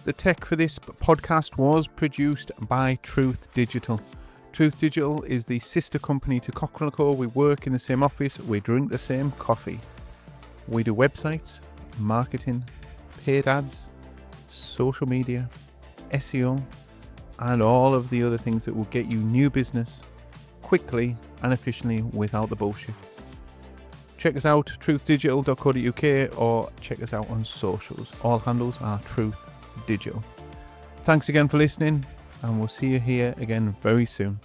The tech for this podcast was produced by Truth Digital. Truth Digital is the sister company to Cochrane & Co. We work in the same office, we drink the same coffee. We do websites, marketing, paid ads, social media, SEO, and all of the other things that will get you new business quickly and efficiently without the bullshit. Check us out, truthdigital.co.uk, or check us out on socials. All handles are Truth Digital. Thanks again for listening, and we'll see you here again very soon.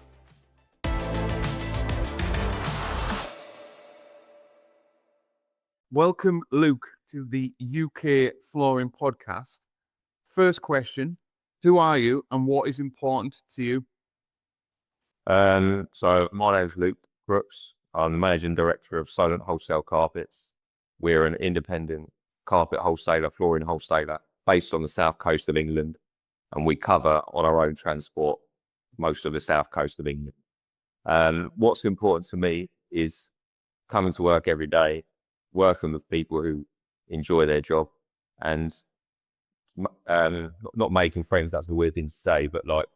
Welcome, Luke, to the UK Flooring Podcast. First question, who are you and what is important to you? So my name's Luke Crooks. I'm the Managing Director of Solent Wholesale Carpets. We're an independent carpet wholesaler, flooring wholesaler, based on the south coast of England, and we cover on our own transport most of the south coast of England. What's important to me is coming to work every day, working with people who enjoy their job, and not making friends, that's a weird thing to say, but like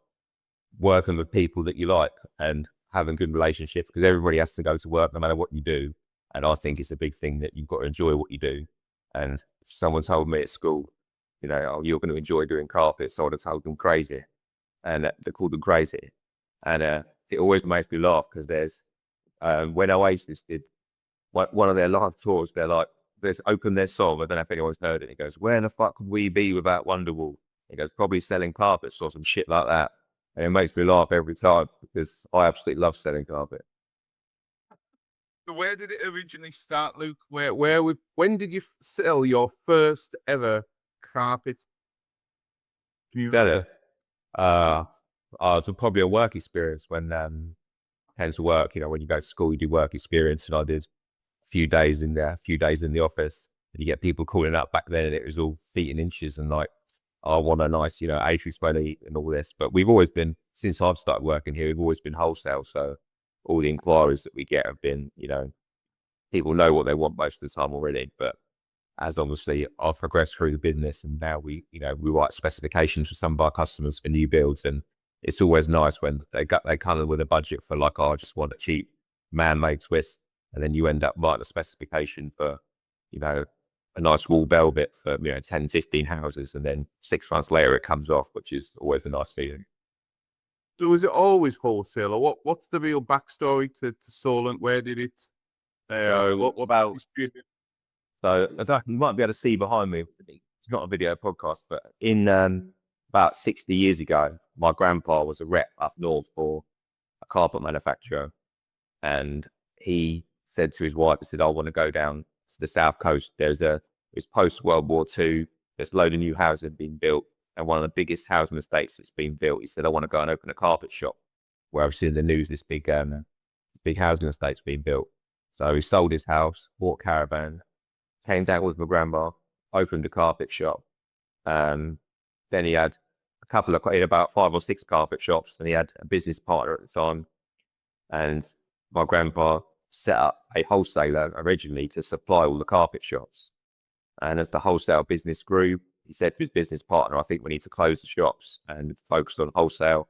working with people that you like and having good relationships, because everybody has to go to work no matter what you do. And I think it's a big thing that you've got to enjoy what you do. And if someone told me at school, you know, oh, you're going to enjoy doing carpets, I would have told them crazy. And they called them crazy. And it always makes me laugh, because there's, when Oasis did one of their live tours, they're like, they opened their song, I don't know if anyone's heard it. It goes, where the fuck would we be without Wonderwall? It goes, probably selling carpets or some shit like that. And it makes me laugh every time, because I absolutely love selling carpet. So where did it originally start, Luke? When did you sell your first ever carpet? Better. It's probably a work experience when came to work. You know, when you go to school, you do work experience, and I did a few days in there, a few days in the office. And you get people calling up back then, and it was all feet and inches, and like, I want a nice, you know, Atrix Belly and all this. But we've always been, since I've started working here, we've always been wholesale. So all the inquiries that we get have been, you know, people know what they want most of the time already. But as obviously I've progressed through the business, and now we write specifications for some of our customers for new builds. And it's always nice when they come in with a budget for like, oh, I just want a cheap man-made twist. And then you end up writing a specification for, you know, a nice wall velvet for, you know, 10, 15 houses. And then 6 months later it comes off, which is always a nice feeling. So was it always wholesale, or what's the real backstory to Solent? Where did it, what about history? So you might be able to see behind me, it's not a video podcast, but in about 60 years ago, my grandpa was a rep up north for a carpet manufacturer. And he said to his wife, he said, I want to go down to the south coast. It's post World War II. There's a load of new housing being built, and one of the biggest housing estates that's been built. He said, I want to go and open a carpet shop, where I've seen the news, this big housing estate's being built. So he sold his house, bought a caravan, came down with my grandma, opened a carpet shop. Then he had he had about 5 or 6 carpet shops, and he had a business partner at the time. And my grandpa set up a wholesaler originally to supply all the carpet shops. And as the wholesale business grew, he said to his business partner, I think we need to close the shops and focus on wholesale.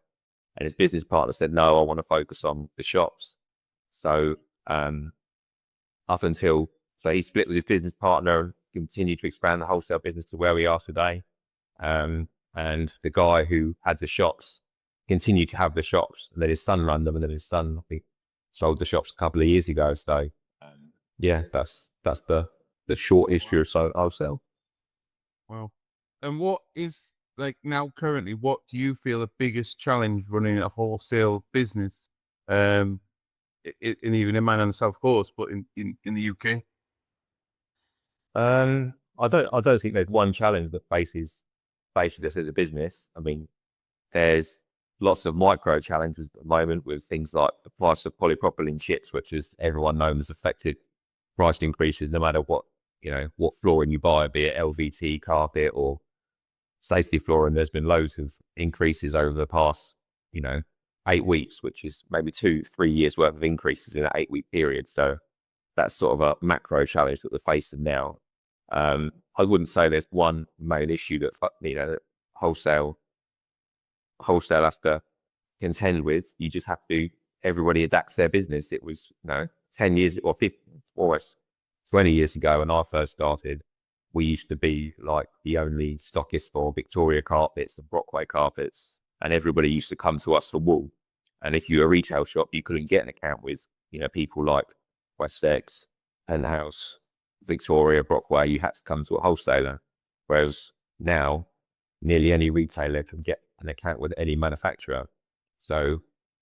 And his business partner said, no, I want to focus on the shops. So so he split with his business partner and continued to expand the wholesale business to where we are today. And the guy who had the shops continued to have the shops, and then his son ran them, and then his son, I think, sold the shops a couple of years ago. So yeah, that's the short history of wholesale. Wow. And what is, like, now currently, what do you feel the biggest challenge running a wholesale business? And even in Man on the South Coast, but in the UK? I don't think there's one challenge that faces this as a business. I mean, there's lots of micro challenges at the moment, with things like the price of polypropylene chips, which, as everyone knows, has affected price increases no matter what flooring you buy, be it LVT carpet or safety flooring. There's been loads of increases over the past, 8 weeks, which is maybe 2-3 years worth of increases in an 8-week period. So that's sort of a macro challenge that we're facing now. I wouldn't say there's one main issue that wholesale have to contend with. You just have to, everybody adapts their business. It was, 10 years or 15, almost 20 years ago when I first started, we used to be like the only stockist for Victoria carpets and Brockway carpets, and everybody used to come to us for wool. And if you were a retail shop, you couldn't get an account with, people like Westex, Penthouse, Victoria, Brockway. You had to come to a wholesaler. Whereas now, nearly any retailer can get an account with any manufacturer. So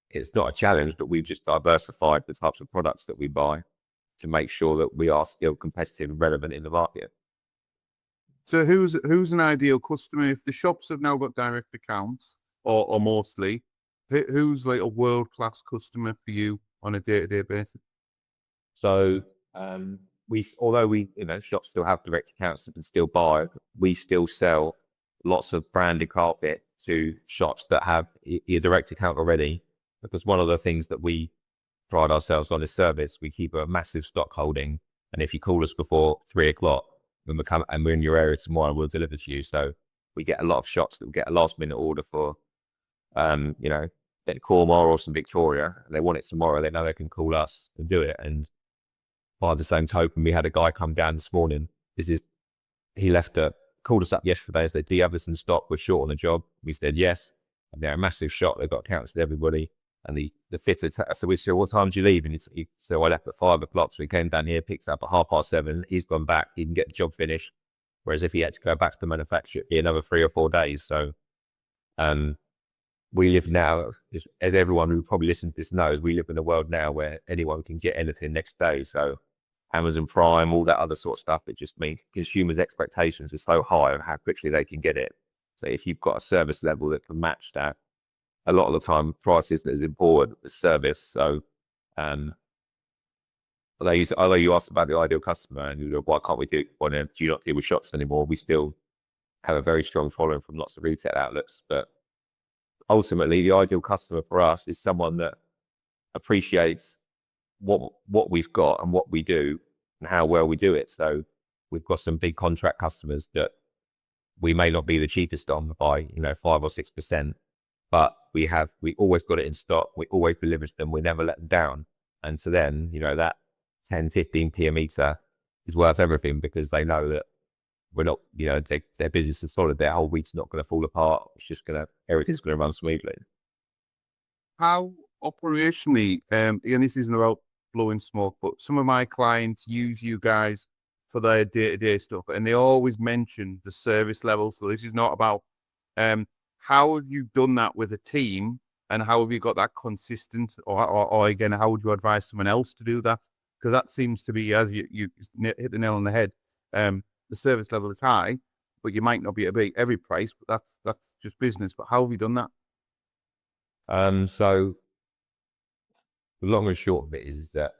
it's not a challenge, but we've just diversified the types of products that we buy to make sure that we are still competitive and relevant in the market. So who's an ideal customer? If the shops have now got direct accounts, or mostly, who's like a world-class customer for you on a day-to-day basis? So although we, shops still have direct accounts and can still buy, we still sell lots of branded carpet to shops that have a direct account already. Because one of the things that we pride ourselves on is service. We keep a massive stock holding, and if you call us before 3 o'clock, when we're in your area tomorrow, we'll deliver to you. So we get a lot of shops that will get a last minute order for, Cornwall or some Victoria, and they want it tomorrow. They know they can call us and do it. And by the same token, we had a guy come down this morning. He called us up yesterday and said, "Do you have this in stock? We're short on the job." We said yes. And they're a massive shop. They've got accounts with everybody. And the fitter, so we said, "What time do you leave?" And he said, "I left at 5 o'clock." So he came down here, picked up at 7:30. He's gone back. He can get the job finished. Whereas if he had to go back to the manufacturer, it'd be another 3 or 4 days. So we live now, as everyone who probably listens to this knows, we live in a world now where anyone can get anything next day. So Amazon Prime, all that other sort of stuff, it just means consumers' expectations are so high of how quickly they can get it. So if you've got a service level that can match that, a lot of the time price isn't as important as service. So although you asked about the ideal customer and why can't we do you not deal with shops anymore? We still have a very strong following from lots of retail outlets, but ultimately the ideal customer for us is someone that appreciates what we've got and what we do and how well we do it. So we've got some big contract customers that we may not be the cheapest on by 5 or 6%, but we always got it in stock. We always deliver to them. We never let them down. And so then, that 10, 15p a meter is worth everything, because they know that we're not, their business is solid. Their whole week's not going to fall apart. It's just everything's going to run smoothly. How operationally, and this isn't about blowing smoke, but some of my clients use you guys for their day-to-day stuff, and they always mention the service level. So this is not about, how have you done that with a team, and how have you got that consistent, or again, how would you advise someone else to do that? Because that seems to be, as you hit the nail on the head, the service level is high, but you might not be at every price, but that's just business. But how have you done that? So the long and short of it is that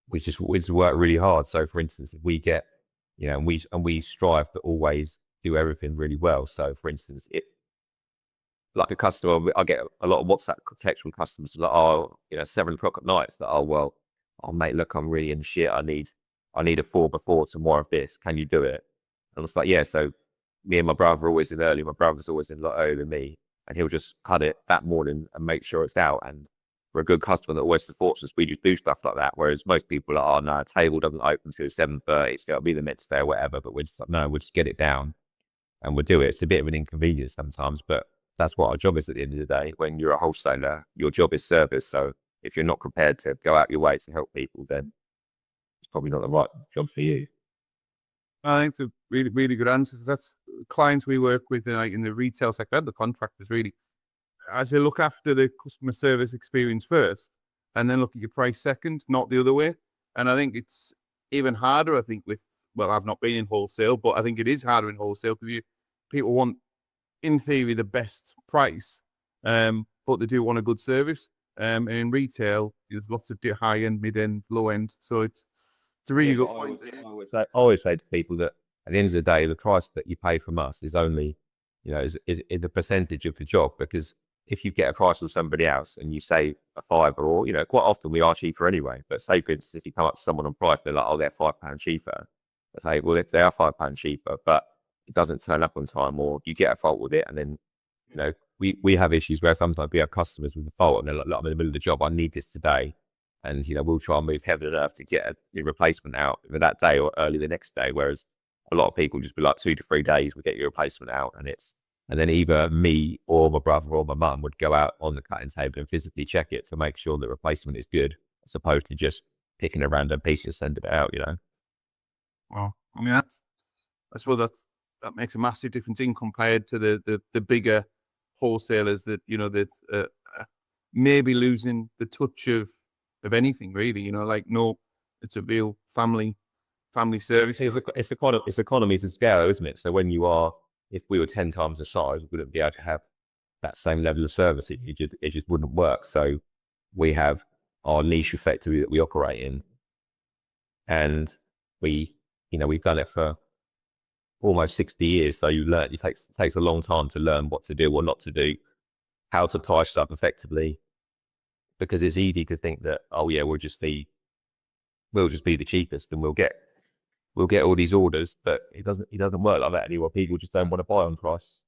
we just work really hard. So for instance, if we get, and we strive to always do everything really well. So for instance, like a customer, I get a lot of WhatsApp text from customers like, 7 o'clock at night. It's like, oh mate, look, I'm really in shit. I need a 4x4 to more of this. Can you do it? And it's like, yeah. So me and my brother are always in early. My brother's always in a lot earlier than me, and he'll just cut it that morning and make sure it's out. And we're a good customer that always supports us. We just do stuff like that. Whereas most people are, oh no, table doesn't open until 7:30. It's got to be the next day or whatever. But we're just like, no, we'll just get it down and we'll do it. It's a bit of an inconvenience sometimes, but that's what our job is at the end of the day. When you're a wholesaler, your job is service. So if you're not prepared to go out your way to help people, then it's probably not the right job for you. I think it's a really, really good answer. That's clients we work with in the retail sector, and the contractors really, as they look after the customer service experience first, and then look at your price second, not the other way. And I think it's even harder, I've not been in wholesale, but I think it is harder in wholesale because people want, in theory, the best price, but they do want a good service. And in retail, there's lots of high end, mid end, low end. So it's a really good point. I always say to people that at the end of the day, the price that you pay from us is only, is the percentage of the job. Because if you get a price from somebody else and you say a £5, or, quite often we are cheaper anyway. But say, for instance, if you come up to someone on price, they're like, oh, they're £5 cheaper. I say, well, they are £5 cheaper, but it doesn't turn up on time, or you get a fault with it, and then we have issues where sometimes we have customers with a fault and they're like, "Look, I'm in the middle of the job, I need this today," and we'll try and move heaven and earth to get a replacement out either that day or early the next day. Whereas a lot of people just be like 2 to 3 days, we get your replacement out, and then either me or my brother or my mum would go out on the cutting table and physically check it to make sure the replacement is good, as opposed to just picking a random piece and sending it out. Well, I mean, I suppose that makes a massive difference in compared to the bigger wholesalers that that maybe losing the touch of anything really. Like, no, it's a real family service. It's economies of scale, isn't it? So if we were 10 times the size, we wouldn't be able to have that same level of service. It just wouldn't work. So we have our niche effectively that we operate in, and we've done it for almost 60 years. So it takes a long time to learn what to do, what not to do, how to tie stuff effectively, because it's easy to think that, oh yeah, we'll just be the cheapest and we'll get all these orders, but it doesn't work like that anymore. People just don't want to buy on price.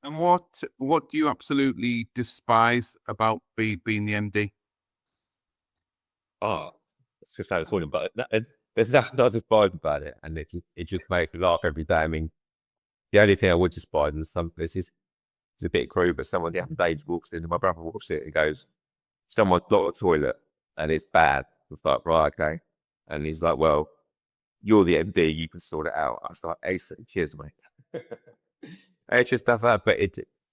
And what do you absolutely despise about being the MD? Oh, it's just how it's talking about it. There's nothing I despise about it, and it just makes me laugh every day. I mean, the only thing I would despise, and this is a bit crude, but someone the other day walks in, and my brother walks in and goes, "Someone's blocked the toilet and it's bad." It's like, right, okay. And he's like, "Well, you're the MD, you can sort it out." I was like, "Excellent, cheers, mate." It's just stuff like that, but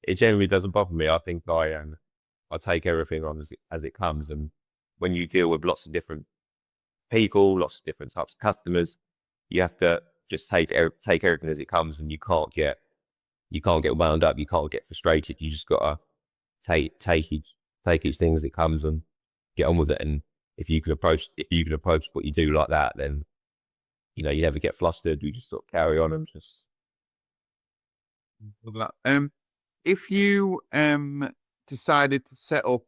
it generally doesn't bother me. I think I take everything on as it comes, and when you deal with lots of different people, lots of different types of customers, you have to just take everything as it comes, and you can't get wound up, you can't get frustrated. You just gotta take each thing as it comes and get on with it. And if you can approach what you do like that, then you never get flustered. You just sort of carry on and just. If you decided to set up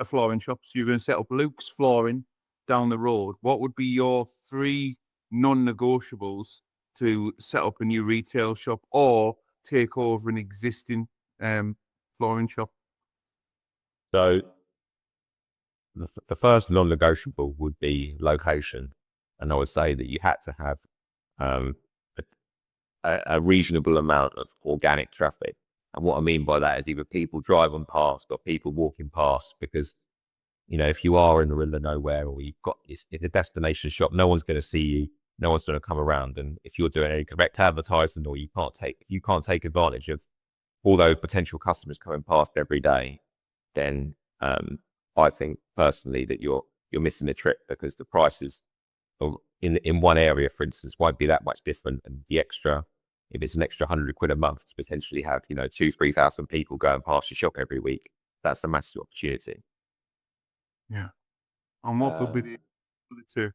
a flooring shop, so you're going to set up Luke's Flooring down the road, what would be your 3 non-negotiables to set up a new retail shop or take over an existing flooring shop? So the first non-negotiable would be location, and I would say that you had to have a reasonable amount of organic traffic. And what I mean by that is either people driving past or people walking past, because if you are in the middle of nowhere, or it's a destination shop, no one's going to see you, no one's going to come around. And if you're doing any direct advertising, or you can't take advantage of all those potential customers coming past every day, then I think personally that you're missing a trick, because the prices in one area, for instance, won't be that much different, and if it's an extra £100 a month to potentially have 2,000-3,000 people going past your shop every week, that's a massive opportunity. Yeah. And what would be the other 2?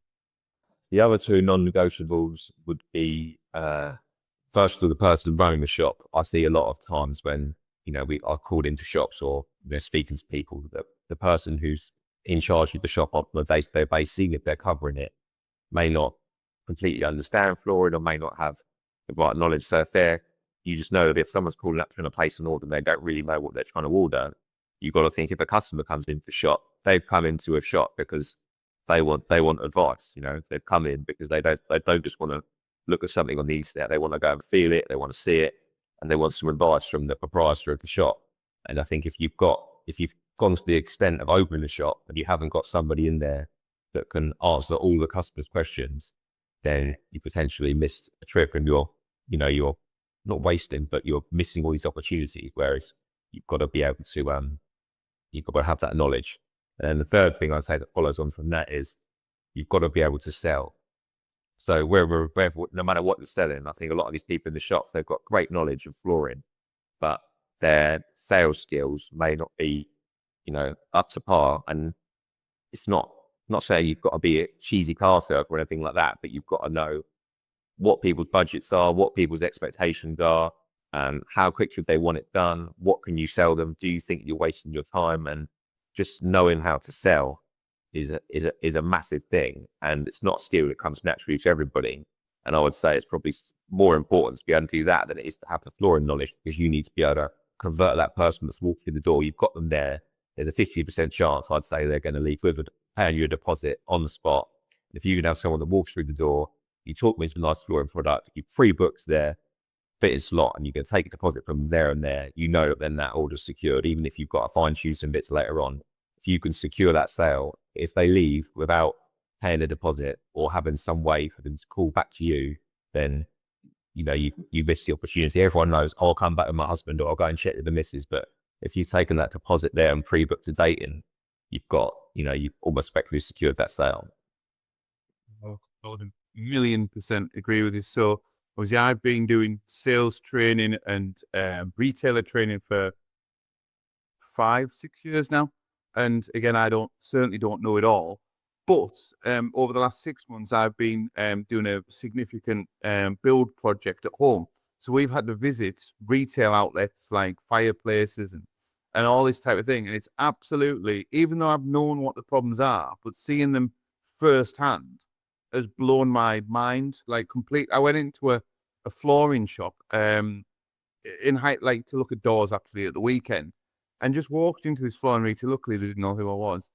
The other 2 non-negotiables would be, first of all, the person running the shop. I see a lot of times when we are called into shops, or they're speaking to people, that the person who's in charge of the shop on a day-to-day basis, even if they're covering it, may not completely understand flooring or may not have the right knowledge. So you just know that if someone's calling up trying to place an order and they don't really know what they're trying to order, you've got to think, if a customer comes into the shop, they've come into a shop because they want advice. They've come in because they don't just want to look at something on the internet. They want to go and feel it, they want to see it, and they want some advice from the proprietor of the shop. And I think if you've gone to the extent of opening the shop and you haven't got somebody in there that can answer all the customers' questions, then you potentially missed a trick, and you're not wasting, but you're missing all these opportunities. Whereas you've got to be able to, you've got to have that knowledge. And then the third thing I'd say that follows on from that is you've got to be able to sell. So no matter what you're selling, I think a lot of these people in the shops, they've got great knowledge of flooring, but their sales skills may not be, up to par. And it's not saying you've got to be a cheesy car salesman or anything like that, but you've got to know what people's budgets are, what people's expectations are, how quick should they want it done, what can you sell them, do you think you're wasting your time? And just knowing how to sell is a massive thing, and it's not a skill that comes naturally to everybody. And I would say it's probably more important to be able to do that than it is to have the flooring knowledge, because you need to be able to convert that person that's walked through the door. You've got them there. There's a 50% chance, I'd say, they're going to leave with paying you a deposit on the spot. If you can have someone that walks through the door, you talk them into a nice flooring product, you pre-books their fitted slot, and you can take a deposit from there and there, you know that then that order's secured, even if you've got to fine tune some bits later on. If you can secure that sale, if they leave without paying a deposit or having some way for them to call back to you, then you miss the opportunity. Everyone knows, I'll come back with my husband or I'll go and check with the missus. But if you've taken that deposit there and pre-booked a date in, you've got, you've almost effectively secured that sale. Oh, I would 1,000,000% agree with this. So obviously I've been doing sales training and retailer training for 5-6 years now. And again, certainly don't know it all. But over the last 6 months, I've been doing a significant build project at home. So we've had to visit retail outlets like fireplaces and all this type of thing. And it's absolutely, even though I've known what the problems are, but seeing them firsthand has blown my mind. Like I went into a flooring shop in like to look at doors actually at the weekend, and just walked into this flooring retail. Luckily, they didn't know who I was.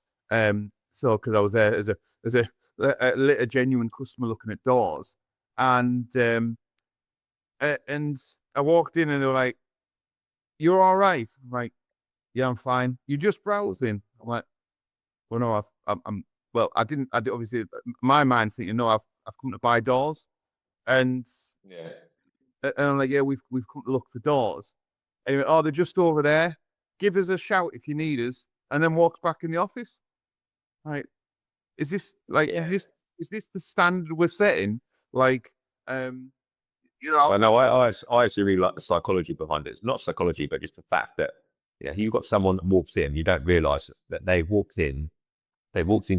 So, because I was there as a genuine customer looking at doors, and I walked in and they were like, "You're all right?" I'm like, "Yeah, I'm fine." "You're just browsing?" I'm like, "Well, no, I'm well, I didn't. Obviously, my mind's thinking, no, I've come to buy doors," and Yeah. I'm like, "Yeah, we've come to look for doors." Anyway, "Oh, they're just over there. Give us a shout if you need us," and then walks back in the office. Like, is this like Yeah. is this the standard we're setting? Like, Well, no, I actually really like the psychology behind it. It's not psychology, but just the fact that you've got someone that walks in, you don't realise that they walked into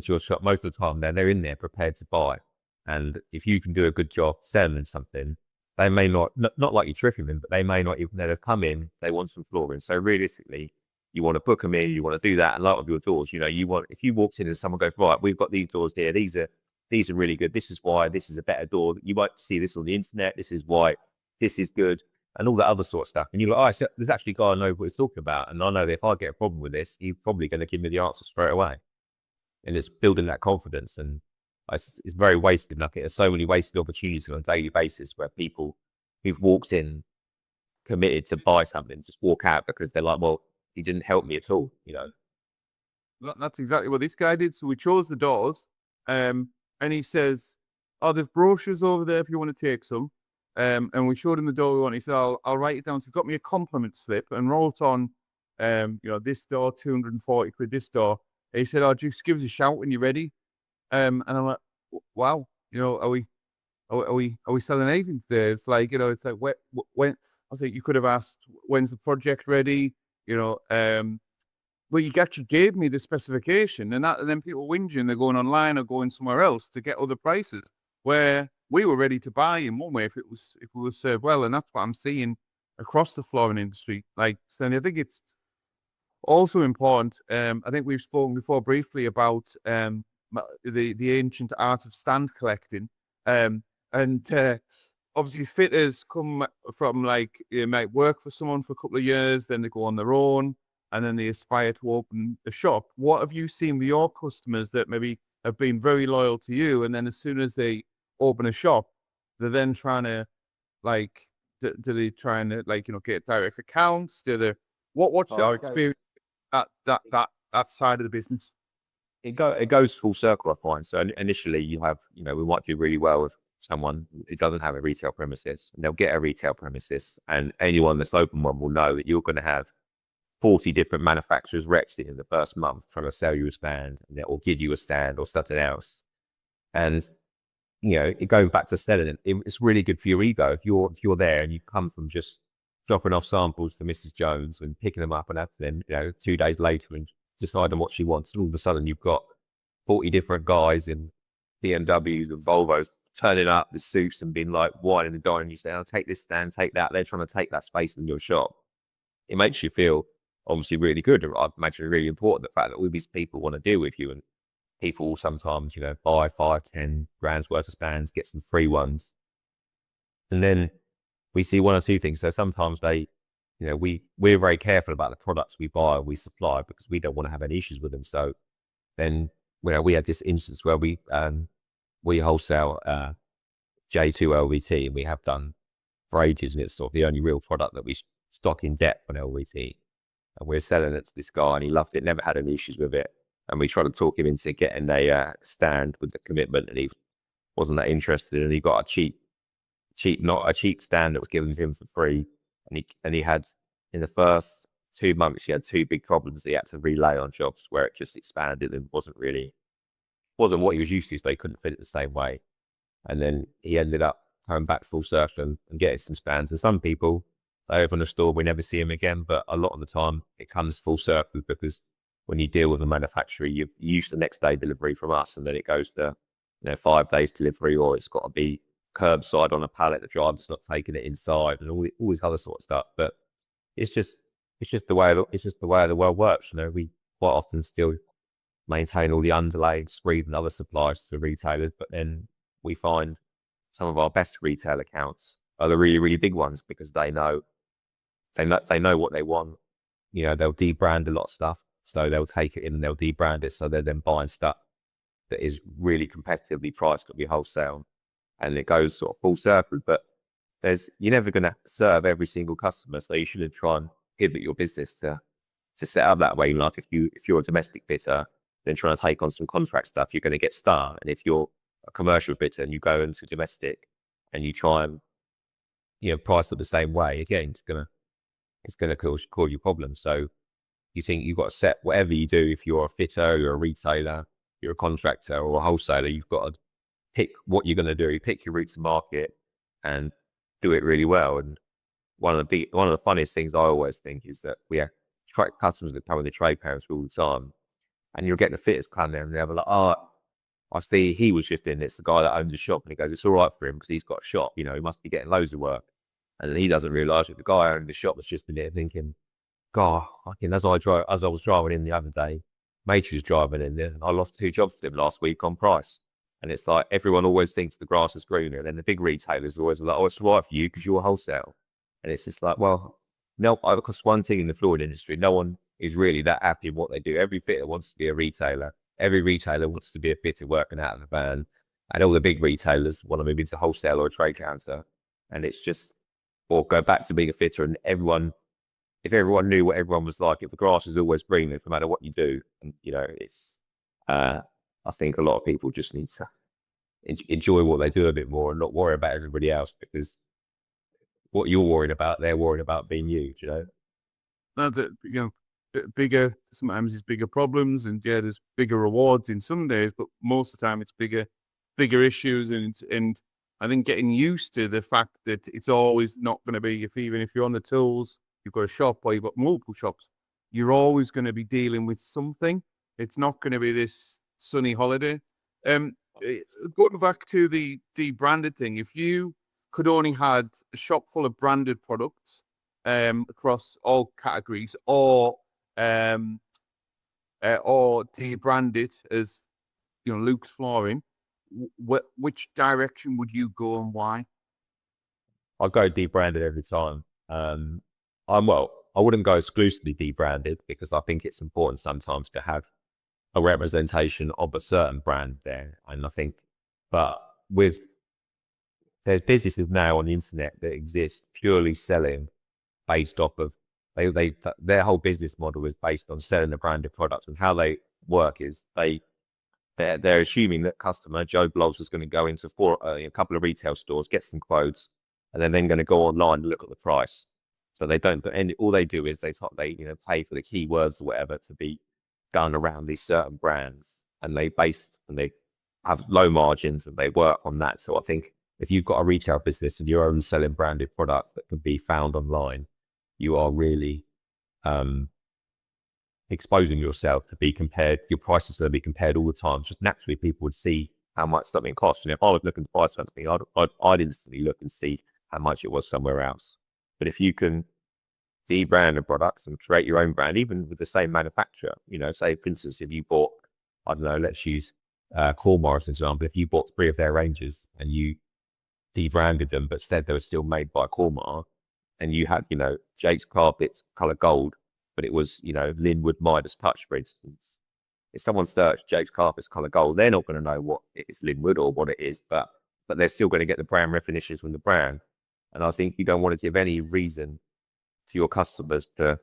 your shop most of the time. They're in there prepared to buy, and if you can do a good job selling something, they may not like you tricking them, but they may not even they've come in. They want some flooring, so realistically, you want to book them in, you want to do that, and light up your doors. If you walked in and someone goes, right, we've got these doors here. These are really good. This is why this is a better door. You might see this on the internet. This is why this is good, and all that other sort of stuff. And you're like, oh, so there's actually a guy I know what he's talking about, and I know that if I get a problem with this, he's probably going to give me the answer straight away. And it's building that confidence, and it's very wasted. Like, there's so many wasted opportunities on a daily basis where people who've walked in committed to buy something just walk out because they're like, well, he didn't help me at all. That's exactly what this guy did. So we chose the doors, and he says, "Oh, there's brochures over there if you want to take some." And we showed him the door we want. He said, "I'll write it down." So he got me a compliment slip and wrote on, this door, 240 quid. This door. And he said, "Oh, just give us a shout when you're ready." And I'm like, "Wow, are we selling anything today?" It's like, it's like when I was like, you could have asked, "When's the project ready?" But you actually gave me the specification, and then people whinging, they're going online or going somewhere else to get other prices, where we were ready to buy in one way if we were served well, and that's what I'm seeing across the flooring industry. Like, so I think it's also important. I think we've spoken before briefly about the ancient art of stand collecting, and obviously fitters come from, like, they might work for someone for a couple of years, then they go on their own, and then they aspire to open a shop. What have you seen with your customers that maybe have been very loyal to you, and then as soon as they open a shop, they're then trying to, like, do they trying to, like, get direct accounts? What's your experience at that side of the business? It goes full circle, I find. So initially, we might do really well with someone who doesn't have a retail premises, and they'll get a retail premises, and anyone that's open one will know that you're going to have 40 different manufacturers reps in the first month trying to sell you a stand, or give you a stand or something else. And it goes back to selling it's really good for your ego if you're there and you come from just dropping off samples to Mrs. Jones and picking them up and after them 2 days later and deciding what she wants, and all of a sudden you've got 40 different guys in BMWs and Volvos turning up with suits and being like whining and dining. You say, "I'll take this stand, take that." They're trying to take that space in your shop. It makes you feel obviously really good. I imagine really important, the fact that all these people want to deal with you, and people will sometimes, buy 5-10 grand's worth of stands, get some free ones. And then we see one or two things. So sometimes we're very careful about the products we buy and we supply because we don't want to have any issues with them. So then, we had this instance where we wholesale J2 LVT, and we have done for ages, and it's sort of the only real product that we stock in depth on LVT. And we're selling it to this guy, and he loved it, never had any issues with it. And we tried to talk him into getting a stand with the commitment, and he wasn't that interested. And he got not a cheap stand that was given to him for free. And he had, in the first 2 months, he had two big problems. He had to relay on jobs where it just expanded and wasn't what he was used to, so they couldn't fit it the same way. And then he ended up coming back full circle and getting some stands. And some people, they open a store, we never see him again. But a lot of the time, it comes full circle because when you deal with a manufacturer, you use the next day delivery from us, and then it goes to 5 days delivery, or it's got to be curbside on a pallet. The driver's not taking it inside, and all this other sort of stuff. But it's just the way the world works. We quite often still maintain all the underlaying screed and other suppliers to the retailers, but then we find some of our best retail accounts are the really, really big ones because they know what they want. They'll debrand a lot of stuff, so they'll take it in and they'll debrand it, so they're then buying stuff that is really competitively priced to be wholesale, and it goes sort of full circle. But you're never going to serve every single customer, so you shouldn't try and pivot your business to set up that way. Like if you're a domestic fitter, then trying to take on some contract stuff, you're going to get star. And if you're a commercial fitter and you go into domestic and you try and price it the same way, again, it's gonna cause you problems. So you think you've got to set whatever you do. If you're a fitter, you're a retailer, you're a contractor or a wholesaler, you've got to pick what you're going to do. You pick your route to market and do it really well. And one of the funniest things I always think is that we have customers that come with the trade parents all the time, and you'll get the fitters come there and they'll be like, "Oh, I see he was just in. It's the guy that owns the shop," and he goes, "It's all right for him because he's got a shop. He must be getting loads of work." And he doesn't realise that the guy owning the shop was just in there thinking, "God, as I was driving in the other day, Matey was driving in there, and I lost 2 jobs to him last week on price." And it's like everyone always thinks the grass is greener, and then the big retailers always like, "Oh, it's all right for you because you're wholesale." And it's just like, well, no, because one thing in the flooring industry, no one is really that happy in what they do. Every fitter wants to be a retailer. Every retailer wants to be a fitter working out of the van. And all the big retailers want to move into wholesale or a trade counter. And it's just, or go back to being a fitter. And if everyone knew what everyone was like, if the grass is always greener, no matter what you do, and it's, I think a lot of people just need to enjoy what they do a bit more and not worry about everybody else, because what you're worried about, they're worried about being you, No, bigger, sometimes it's bigger problems, and there's bigger rewards in some days, but most of the time it's bigger issues. And I think getting used to the fact that it's always not going to be, even if you're on the tools, you've got a shop or you've got multiple shops, you're always going to be dealing with something. It's not going to be this sunny holiday. Going back to the branded thing, if you could only had a shop full of branded products across all categories, or debrand it as Luke's Flooring, which direction would you go and why? I'll go debranded every time. I wouldn't go exclusively debranded because I think it's important sometimes to have a representation of a certain brand there. And I think, but there's businesses now on the internet that exist purely selling based off of, their whole business model is based on selling a branded product, and how they work is they're assuming that customer Joe Blogs is going to go into a couple of retail stores, get some quotes, and then going to go online and look at the price. So they don't, and all they do is they pay for the keywords or whatever to be done around these certain brands, and they have low margins and they work on that. So I think if you've got a retail business and you're only selling branded product that can be found online, you are really exposing yourself to be compared. Your prices are going to be compared all the time. Just naturally, people would see how much something costs. If I was looking to buy something, I'd instantly look and see how much it was somewhere else. But if you can debrand the products and create your own brand, even with the same manufacturer, say for instance, if you bought, I don't know, let's use Cormor as an example. If you bought 3 of their ranges and you debranded them, but said they were still made by Cormar. And you had, Jake's carpets color gold, but it was, Linwood Midas touch, for instance. If someone searched Jake's carpets color gold, they're not going to know what it is Linwood or what it is, but they're still going to get the brand recognitions from the brand. And I think you don't want to give any reason to your customers to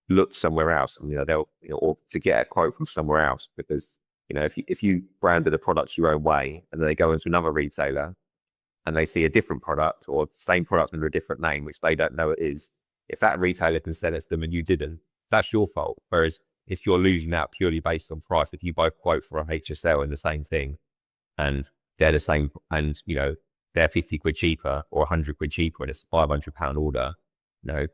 look somewhere else, and they'll or to get a quote from somewhere else, because if you branded a product your own way and then they go into another retailer and they see a different product or the same product under a different name, which they don't know it is, if that retailer can sell it to them and you didn't, that's your fault. Whereas if you're losing out purely based on price, if you both quote for a HSL in the same thing and they're the same, and they're 50 quid cheaper or 100 quid cheaper and it's a £500 order,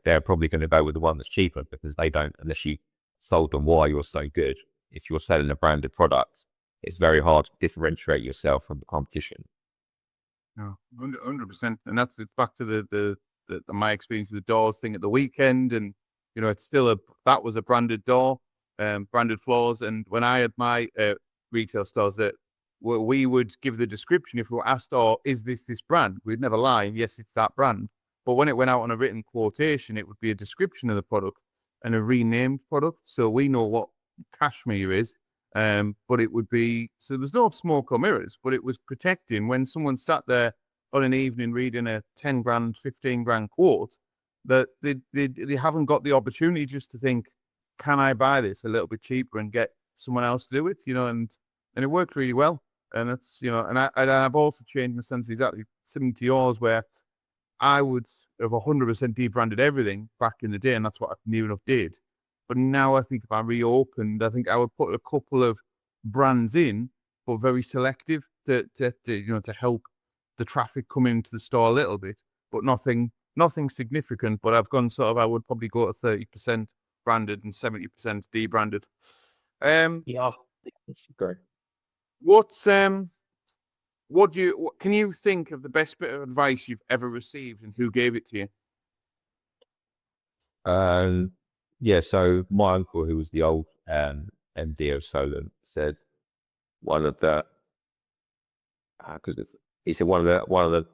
they're probably going to go with the one that's cheaper, because they don't, unless you sold them why you're so good. If you're selling a branded product, it's very hard to differentiate yourself from the competition. No, 100%. And it's back to the my experience with the doors thing at the weekend. And, it's still that was a branded door, branded floors. And when I had my retail stores, that we would give the description if we were asked, "Oh, is this brand?" We'd never lie. Yes, it's that brand. But when it went out on a written quotation, it would be a description of the product and a renamed product. So we know what cashmere is. But it would be, so there's no smoke or mirrors, but it was protecting when someone sat there on an evening reading a 10 grand, 15 grand quote, that they haven't got the opportunity just to think, can I buy this a little bit cheaper and get someone else to do it, and it worked really well. And it's, and I've also changed my sense exactly similar to yours, where I would have 100% debranded everything back in the day, and that's what I near enough did. But now I think if I reopened, I think I would put a couple of brands in, but very selective to help the traffic come into the store a little bit, but nothing significant. But I've gone I would probably go to 30% branded and 70% debranded. Yeah, great. Can you think of the best bit of advice you've ever received and who gave it to you? Yeah, so my uncle, who was the old MD of Solent, said one of the he said one of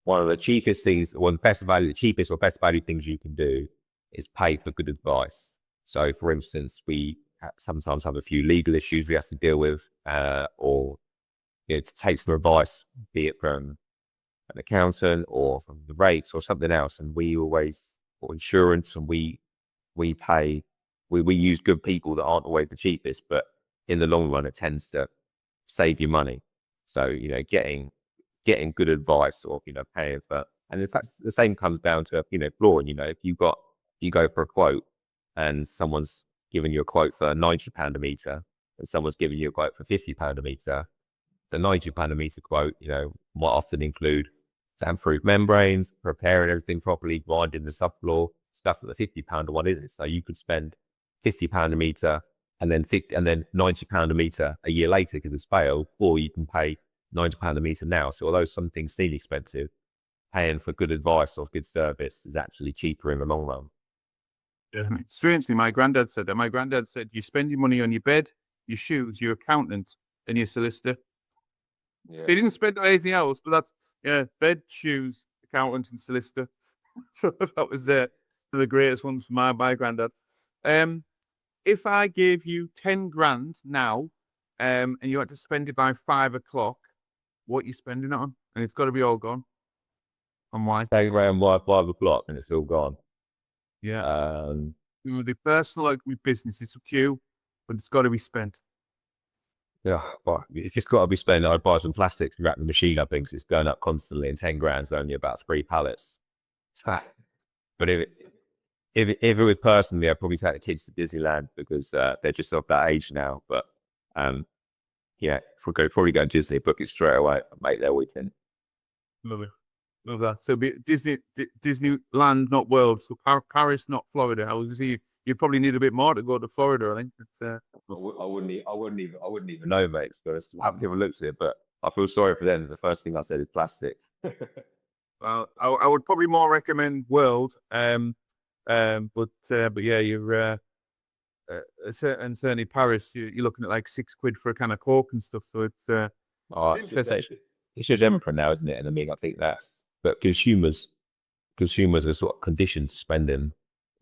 the cheapest things, the cheapest or best value things you can do is pay for good advice. So, for instance, we sometimes have a few legal issues we have to deal with, or to take some advice, be it from an accountant or from the rates or something else, and we always, or insurance, and we use good people that aren't always the cheapest, but in the long run, it tends to save you money. So, getting good advice, or, paying for, and in fact, the same comes down to, flooring. If you go for a quote and someone's giving you a quote for £90 a meter and someone's giving you a quote for £50 a meter, the £90 a meter quote, might often include damp-proof membranes, preparing everything properly, grinding the subfloor, stuff that the £50 one isn't. So you could spend £50 a meter and then £90 a meter a year later because it's failed, or you can pay £90 a meter now. So although some things seem expensive, paying for good advice or good service is actually cheaper in the long run. Yeah. Strangely, my granddad said that. My granddad said, you spend your money on your bed, your shoes, your accountant, and your solicitor. Yeah. He didn't spend on anything else, but that's, bed, shoes, accountant, and solicitor. So that was the greatest ones for my granddad. If I gave you 10 grand now, and you had to spend it by 5 o'clock, what are you spending it on? And it's got to be all gone. And why? 10 grand by 5 o'clock and it's all gone. Yeah. The personal, like with business, it's up to you, but it's got to be spent. Yeah, but it's just got to be spent. I'd buy some plastics and wrap the machine up because it's going up constantly, and 10 grand's only about 3 pallets. But if it was personally, I'd probably take the kids to Disneyland because they're just of that age now. But yeah, if we probably go to Disney, book it straight away, make their weekend. Lovely. Love that. So be Disneyland, not World. So Paris, not Florida. I was see you probably need a bit more to go to Florida. I think it's. I wouldn't even know, mate. To I haven't even looked at it, but I feel sorry for them. The first thing I said is plastic. Well, I would probably more recommend World. But yeah, you're certainly Paris. You're looking at like £6 for a can of Coke and stuff. So it's. Oh, it's just everything now, isn't it? And I mean, I think but consumers are sort of conditioned to spending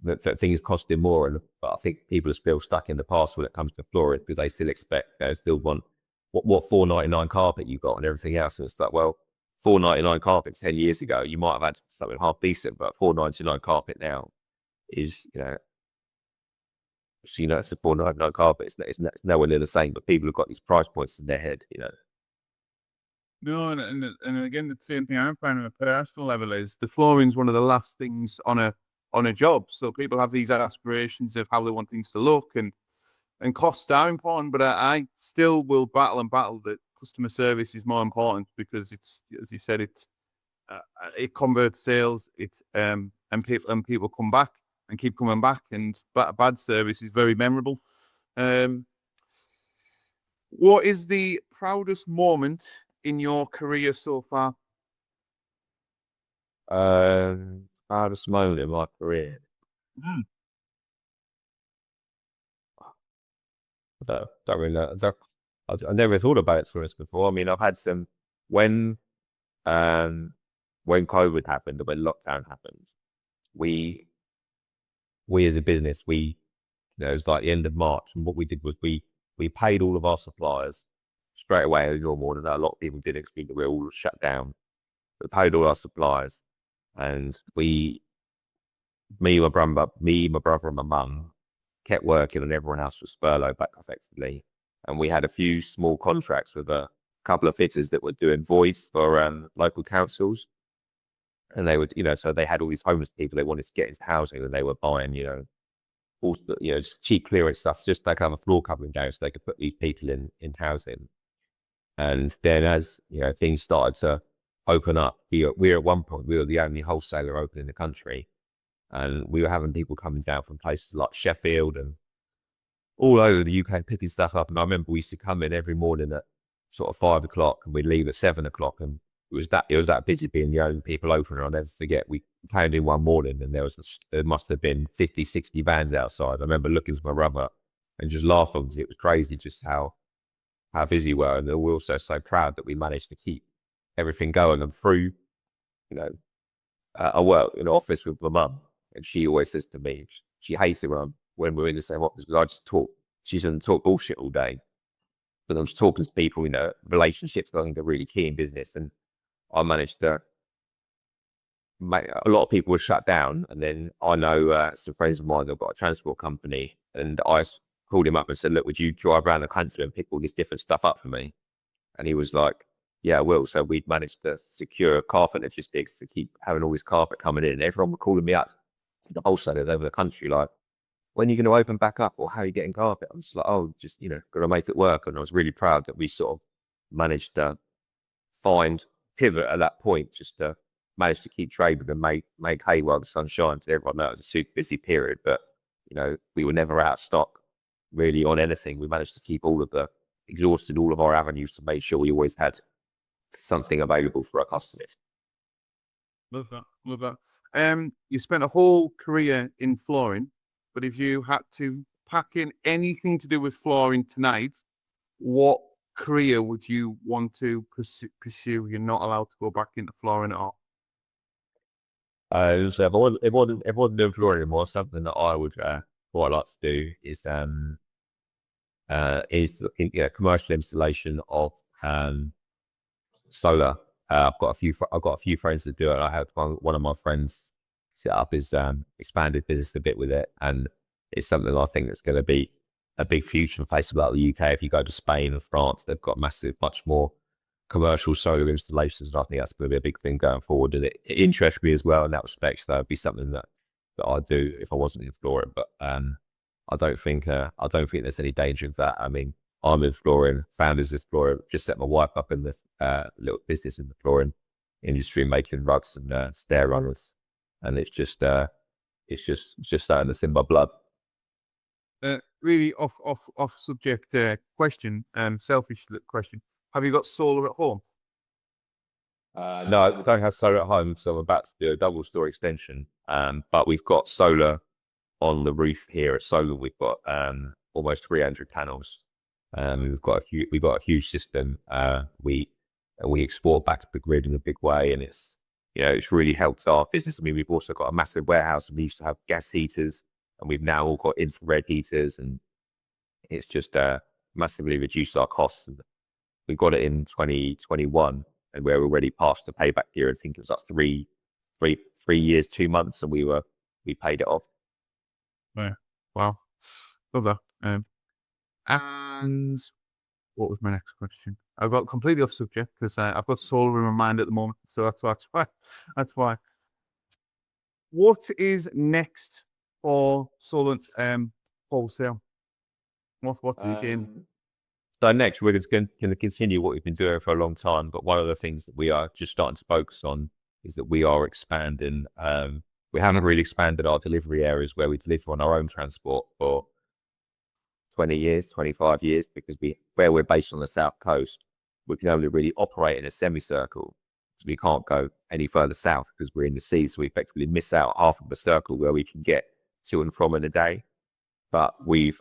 that things costing more. But I think people are still stuck in the past when it comes to flooring, because they still expect, they still want what $4.99 carpet you got and everything else. And it's like, well, $4.99 carpet 10 years ago, you might have had something half decent, but $4.99 carpet now is, it's a $4.99 carpet. It's nowhere near the same, but people have got these price points in their head. No, and again, the same thing I'm finding on a personal level is the flooring's one of the last things on a job. So people have these aspirations of how they want things to look, and costs are important, but I still will battle that customer service is more important, because it's, as you said, it converts sales, and people come back and keep coming back, and bad service is very memorable. What is the proudest moment in your career so far? Proudest moment in my career. I don't really know. I never thought about it for us before. I mean, I've had some when COVID happened, or when lockdown happened, we as a business, it was like the end of March, and what we did was we paid all of our suppliers straight away in your morning. A lot of people did expect that we were all shut down. We paid all our suppliers, and me, my brother, and my mum kept working, and everyone else was furloughed back effectively. And we had a few small contracts with a couple of fitters that were doing voids for local councils. And they would, so they had all these homeless people they wanted to get into housing, and they were buying, all just cheap clearance stuff, just like have a floor covering down so they could put these people in housing. And then as things started to open up, we were at one point, we were the only wholesaler open in the country, and we were having people coming down from places like Sheffield and all over the UK picking stuff up. And I remember we used to come in every morning at sort of 5 o'clock, and we'd leave at 7 o'clock, and it was that busy being the only people open. And I'll never forget, we came in one morning, and there must have been 50, 60 vans outside. I remember looking at my brother and just laughing, because it was crazy just how busy we were. And we're also so proud that we managed to keep everything going. And through, I work in an office with my mum, and she always says to me, she hates it when we're in the same office, because I just talk. She doesn't talk bullshit all day, but I'm just talking to people. Relationships I think are really key in business, and I managed to make a lot of people were shut down. And then I know some friends of mine that got a transport company, and I called him up and said, "Look, would you drive around the country and pick all this different stuff up for me?" And he was like, "Yeah, I will." So we'd managed to secure carpet logistics to keep having all this carpet coming in. And everyone were calling me up, the wholesalers over the country, like, "When are you going to open back up, or how are you getting carpet?" I'm just like, "Oh, just, got to make it work." And I was really proud that we sort of managed to pivot at that point, just to manage to keep trading and make hay while the sun shines. Everyone knows it was a super busy period, but, we were never out of stock really on anything. We managed to keep exhausted all of our avenues to make sure we always had something available for our customers. Love that. You spent a whole career in flooring, but if you had to pack in anything to do with flooring tonight, what career would you want to pursue? You're not allowed to go back into flooring at all. So if I wasn't doing flooring anymore, something that I would quite like to do is commercial installation of solar. I've got a few friends that do it. I had one of my friends set up his expanded business a bit with it, and it's something I think that's going to be a big future in places like the UK. If you go to Spain and France, they've got much more commercial solar installations, and I think that's going to be a big thing going forward. And it interests me as well in that respect. So that'd be something that I'd do if I wasn't in flooring. But I don't think there's any danger of that. I mean, I'm in flooring, founders of flooring, just set my wife up in the little business in the flooring industry, making rugs and stair runners, and it's just something that's in my blood. Really off subject question, selfish question. Have you got solar at home? No, I don't have solar at home, so I'm about to do a double story extension. But we've got solar on the roof here at Solent. We've got almost 300 panels. We've got a huge system. We and we export back to the grid in a big way. And it's, it's really helped our business. I mean, we've also got a massive warehouse, and we used to have gas heaters, and we've now all got infrared heaters, and it's just massively reduced our costs. And we got it in 2021, and we're already past the payback period. I think it was like three years, 2 months, and we paid it off. Yeah. Wow. Love that. And what was my next question? I got completely off subject because I've got solar in my mind at the moment, so that's why. That's why. What is next for Solent Wholesale? What's it again? So next, we're just going to continue what we've been doing for a long time. But one of the things that we are just starting to focus on is that we are expanding. We haven't really expanded our delivery areas where we deliver on our own transport for 20 years, 25 years, because where we're based on the south coast, we can only really operate in a semicircle. So we can't go any further south because we're in the sea. So we effectively miss out half of the circle where we can get to and from in a day. But we've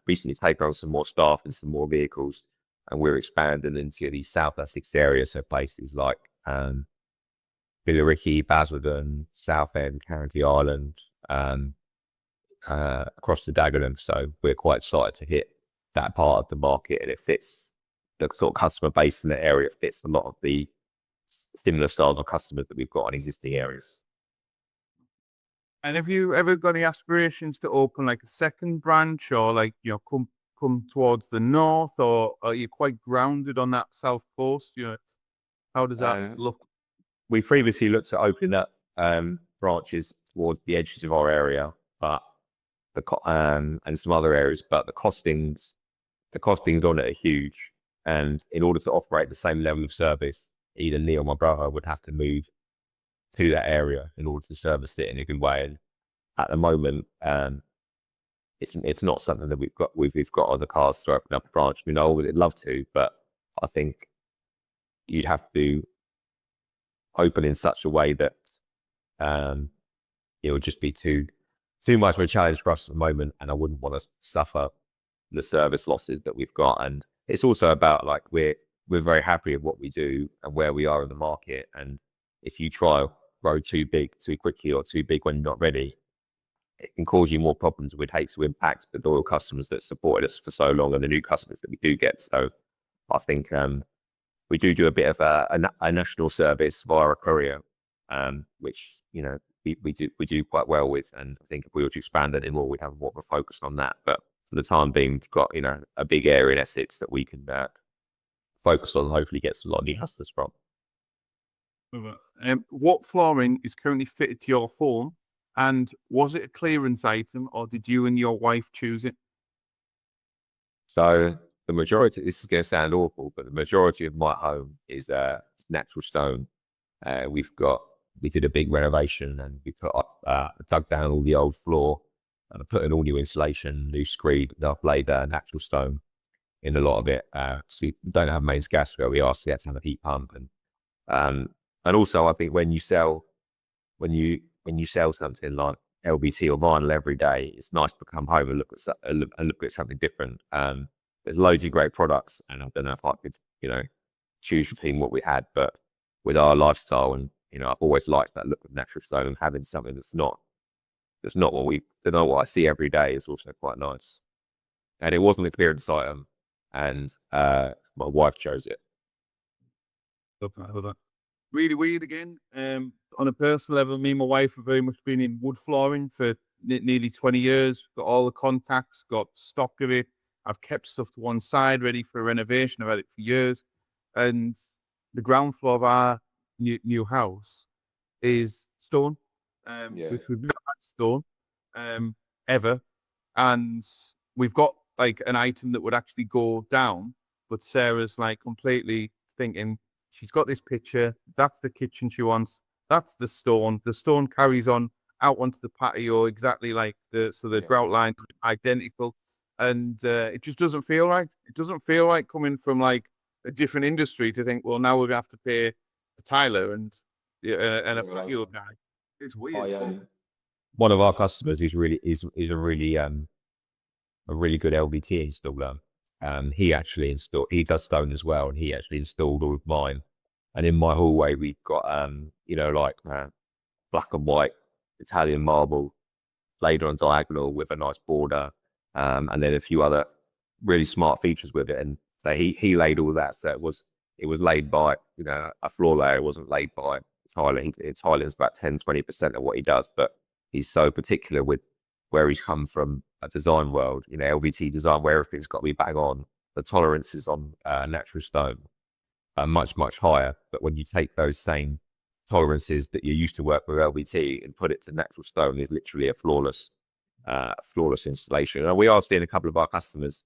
recently taken on some more staff and some more vehicles, and we're expanding into the South Essex area. So places like Billericay, Basildon, Southend, County Island, across the Dagenham. So we're quite excited to hit that part of the market, and it fits the sort of customer base in the area. It fits a lot of the similar styles of customers that we've got in existing areas. And have you ever got any aspirations to open like a second branch, or like come towards the north, or are you quite grounded on that south coast? How does that look? We previously looked at opening up branches towards the edges of our area, but and some other areas, but the costings on it are huge. And in order to operate the same level of service, either Neil or my brother would have to move to that area in order to service it in a good way. And at the moment, it's not something that we've got on the cards to open up a branch. I mean, I would love to, but I think you'd have to open in such a way that it would just be too much of a challenge for us at the moment, and I wouldn't want to suffer the service losses that we've got. And it's also about like we're very happy with what we do and where we are in the market. And if you try grow too big too quickly, or too big when you're not ready, it can cause you more problems. We'd hate to impact the loyal customers that supported us for so long and the new customers that we do get. So I think we do a bit of a national service via a courier, which we do quite well with. And I think if we were to expand it more, we'd have more of a focus on that. But for the time being, we've got a big area in Essex that we can focus on, and hopefully get a lot of new customers from. What flooring is currently fitted to your home, and was it a clearance item, or did you and your wife choose it? So the majority, this is going to sound awful, but the majority of my home is natural stone. We did a big renovation, and we dug down all the old floor and put in all new insulation, new screed. I've laid natural stone in a lot of it. So we don't have mains gas where we are, so we had to have a heat pump. And also, I think when you sell something like LBT or vinyl every day, it's nice to come home and look at something different. There's loads of great products, and I don't know if I could, choose between what we had, but with our lifestyle, and I've always liked that look of natural stone, and having something that's not what I see every day is also quite nice. And it wasn't a clearance item, and my wife chose it. Really weird again. On a personal level, me and my wife have very much been in wood flooring for nearly 20 years. Got all the contacts, got stock of it. I've kept stuff to one side ready for renovation. I've had it for years. And the ground floor of our new house is stone, which we've never had stone ever. And we've got like an item that would actually go down, but Sarah's like completely thinking, she's got this picture, that's the kitchen she wants, that's the stone. The stone carries on out onto the patio exactly like the grout line identical. And it just doesn't feel right. It doesn't feel like coming from like a different industry to think, well, now we're gonna have to pay a tiler and a patio guy. It's weird. One of our customers is a really good LVT installer. He does stone as well, and he actually installed all of mine And in my hallway, we've got, like black and white Italian marble laid on diagonal with a nice border, and then a few other really smart features with it. And so he laid all that. So it was laid by, a floor layer. It wasn't laid by Tyler. Tyler is about 10-20% of what he does, but he's so particular with where he's come from a design world, LVT design, where everything's got to be bang on. The tolerances on natural stone are much, much higher. But when you take those same tolerances that you used to work with LVT and put it to natural stone, is literally a flawless installation. And we are seeing a couple of our customers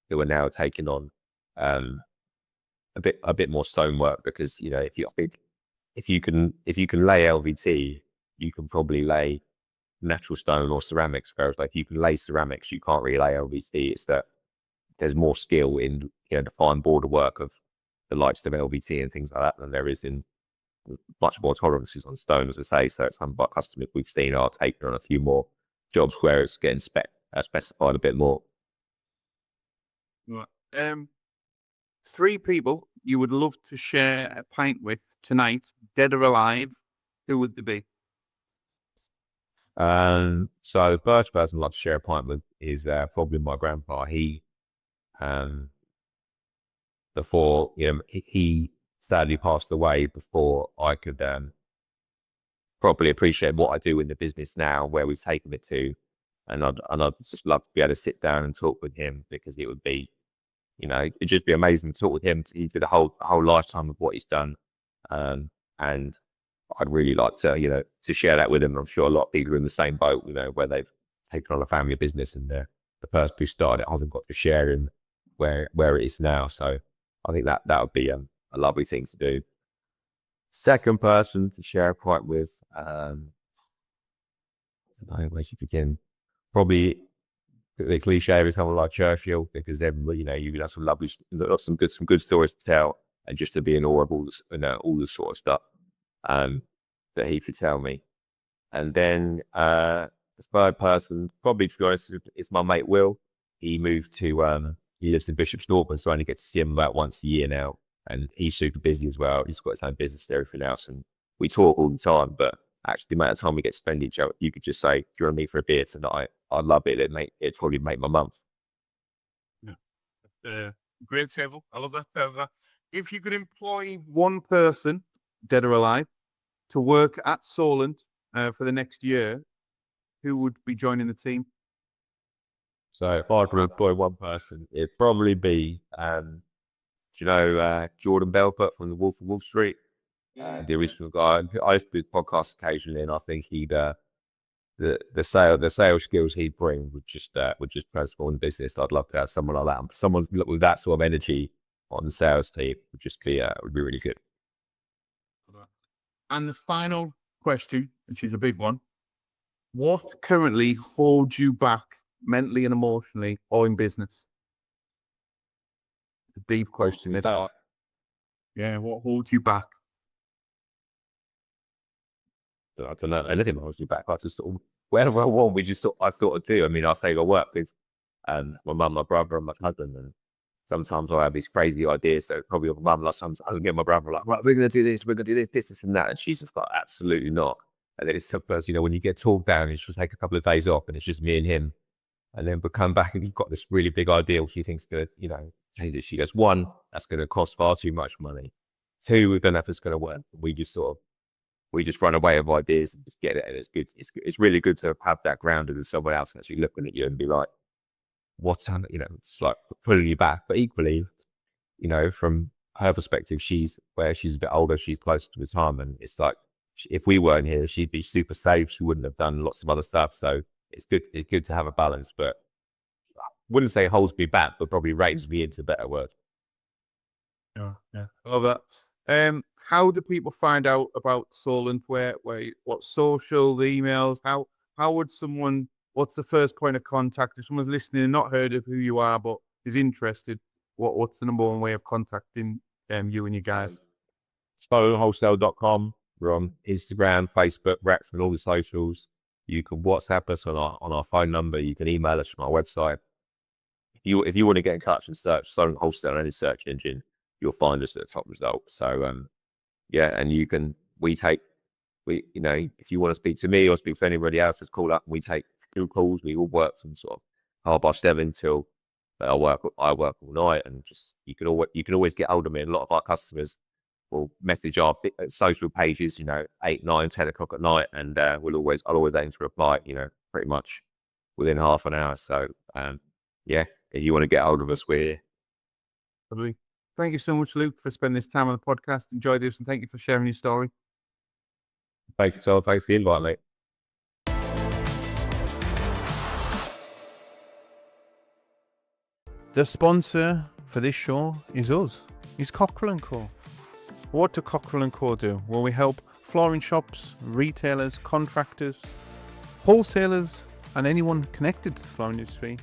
who are now taking on a bit more stonework, because if you can lay LVT, you can probably lay natural stone or ceramics. Whereas like, if you can lay ceramics, you can't really lay LVT. It's that there's more skill in the fine border work of the likes of LVT and things like that than there is in much more tolerances on stone, as I say. So some of our customers we've seen are taking on a few more jobs where it's getting specified a bit more. Right. 3 people you would love to share a pint with tonight, dead or alive, who would they be? So the first person I'd like to share a pint with is probably my grandpa. He, before he sadly passed away before I could properly appreciate what I do in the business now, where we've taken it to, and I'd just love to be able to sit down and talk with him, because it would be, it'd just be amazing to talk with him. He did a whole lifetime of what he's done, and I'd really like to share that with him. I'm sure a lot of people are in the same boat, where they've taken on a family business and the person who started it hasn't got to share in where it is now. So I think that would be a lovely thing to do. Second person to share a pint with, I don't know where you begin. Probably the cliche is someone like Churchill, because then you have some good stories to tell, and just to be in awe of all the sort of stuff that he could tell me. And then the third person, probably to be honest, is my mate Will. He moved to he lives in Bishop's Norton, so I only get to see him about once a year now, and he's super busy as well. He's got his own business and everything else, and we talk all the time. But actually, the amount of time we get to spend each other, you could just say, "Do you want to meet for a beer tonight?" I'd love it. It'd probably make my month. Yeah. Great table. I love that. If you could employ one person, dead or alive, to work at Solent for the next year, who would be joining the team? So if I could employ one person, it'd probably be, Jordan Belfort from the Wolf of Wall Street, the original guy. I used to do podcasts occasionally, and I think he'd the sales skills he'd bring would just transform the business. I'd love to have someone like that. Someone with that sort of energy on the sales team would just be really good. And the final question, which is a big one: what currently holds you back mentally and emotionally, or in business? A deep question. Yeah, what holds you back? I don't know anything holds me back. I just sort of, wherever I want, I thought I'd do. I mean, I say I work with my mum, my brother, and my cousin, and sometimes I have these crazy ideas. So probably with my mum, sometimes I get my brother like, right, we're going to do this, this, and that. And she's just like, absolutely not. And then it's sometimes, when you get talked down, it's just take a couple of days off, and it's just me and him. And then we come back and you've got this really big idea, which she thinks good, change it. She goes, 1, that's going to cost far too much money. 2, we don't know if it's going to work. We just run away with ideas and just get it. And it's good. It's really good to have that grounded with someone else actually looking at you and be like, what's, it's like pulling you back. But equally, from her perspective, she's a bit older, she's closer to retirement. It's like, if we weren't here, she'd be super safe. She wouldn't have done lots of other stuff. So it's good to have a balance, but I wouldn't say holds me back, but probably reins me into a better word. Yeah. I love that. How do people find out about Solent? What social, the emails? How would someone? What's the first point of contact if someone's listening and not heard of who you are but is interested? What's the number one way of contacting you and you guys? Wholesale.com. We're on Instagram, Facebook, Rex, and all the socials. You can WhatsApp us on our phone number. You can email us from our website. If you want to get in touch and search Solent Wholesale on any search engine, you'll find us at the top result. So Yeah, and you know, if you want to speak to me or speak to anybody else, just call up and we take 2 calls. We all work from sort of 7:30 till I work all night, and just you can always get hold of me. And a lot of our customers will message our social pages, you know, 8, 9, 10 o'clock at night, and I'll always aim to reply, you know, pretty much within half an hour. So yeah, if you want to get hold of us, we're Lovely. Thank you so much, Luke, for spending this time on the podcast. Enjoy this, and thank you for sharing your story. thanks for the invite, mate. The sponsor for this show is us. Is Cockrell & Co. What do Cockrell & Co. do? Well, we help flooring shops, retailers, contractors, wholesalers, and anyone connected to the flooring industry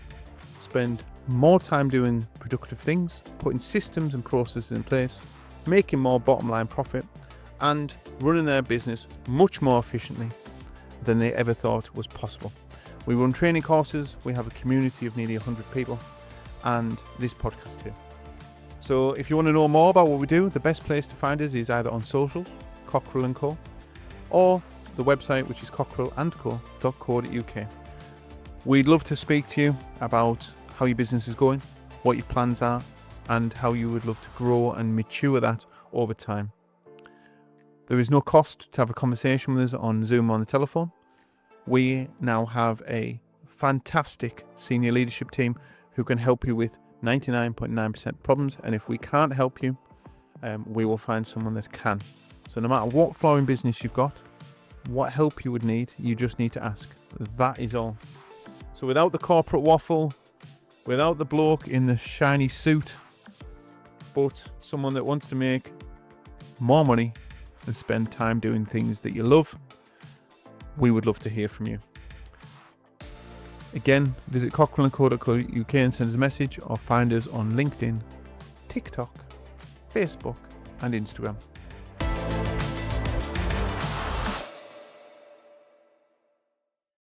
spend more time doing productive things, putting systems and processes in place, making more bottom line profit, and running their business much more efficiently than they ever thought was possible. We run training courses, we have a community of nearly 100 people, and this podcast too. So if you want to know more about what we do, the best place to find us is either on socials, Cockrell & Co, or the website, which is cockrellandco.co.uk. We'd love to speak to you about how your business is going, what your plans are, and how you would love to grow and mature that over time. There is no cost to have a conversation with us on Zoom or on the telephone. We now have a fantastic senior leadership team who can help you with 99.9% problems, and if we can't help you, we will find someone that can. So no matter what flooring business you've got, what help you would need, you just need to ask. That is all. So without the corporate waffle, without the bloke in the shiny suit, but someone that wants to make more money and spend time doing things that you love, we would love to hear from you. Again, visit cockrellandco.co.uk and send us a message, or find us on LinkedIn, TikTok, Facebook, and Instagram.